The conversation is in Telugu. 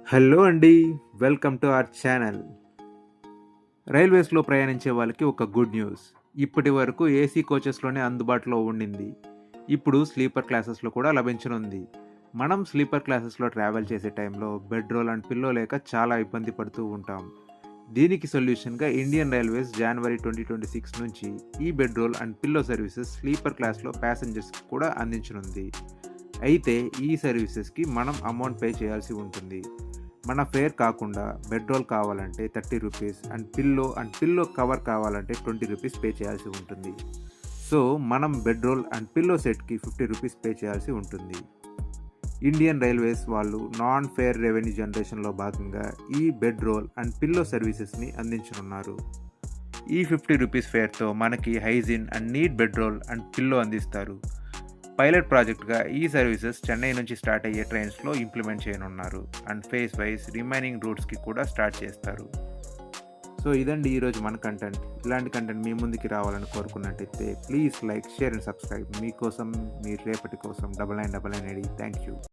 హలో అండి. Welcome to our channel. రైల్వేస్‌లో ప్రయాణించే వాళ్ళకి ఒక గుడ్ న్యూస్. ఇప్పటి వరకు ఏసీ కోచెస్‌లోనే అందుబాటులో ఉండింది. ఇప్పుడు స్లీపర్ క్లాసెస్‌లో కూడా లభించనుంది. మనం స్లీపర్ క్లాసెస్‌లో ట్రావెల్ చేసే టైంలో బెడ్ రోల్ అండ్ పిల్లో లేక చాలా ఇబ్బంది పడుతూ ఉంటాం. దీనికి సొల్యూషన్‌గా ఇండియన్ రైల్వేస్ జనవరి 2026 నుంచి ఈ bed roll and pillow services sleeper క్లాస్‌లో ప్యాసింజర్స్‌కి కూడా అందించనుంది. అయితే ఈ సర్వీసెస్‌కి మనం అమౌంట్ పే చేయాల్సి ఉంటుంది. మన ఫేర్ కాకుండా బెడ్ రోల్ కావాలంటే రూ. 30 అండ్ పిల్లో కవర్ కావాలంటే రూ. 20 పే చేయాల్సి ఉంటుంది. సో, మనం బెడ్ రోల్ అండ్ పిల్లో సెట్‌కి రూ. 50 పే చేయాల్సి ఉంటుంది. ఇండియన్ రైల్వేస్ వాళ్ళు నాన్ ఫేర్ రెవెన్యూ జనరేషన్‌లో భాగంగా ఈ బెడ్ రోల్ అండ్ పిల్లో సర్వీసెస్‌ని అందించనున్నారు. ఈ రూ. 50 ఫేర్‌తో మనకి hygiene and neat bed roll and pillow అందిస్తారు. పైలట్ ప్రాజెక్ట్‌గా ఈ సర్వీసెస్ చెన్నై నుంచి స్టార్ట్ అయ్యే ట్రైన్స్‌లో ఇంప్లిమెంట్ చేయనున్నారు. అండ్ ఫేజ్ వైస్ రిమైనింగ్ రూట్స్‌కి కూడా స్టార్ట్ చేస్తారు. సో, ఇదండి ఈరోజు మన కంటెంట్. ఇలాంటి కంటెంట్ మీ ముందుకి రావాలని కోరుకున్నట్టయితే please like, share and subscribe. మీకోసం, మీ రేపటి కోసం 9999 థ్యాంక్ యూ.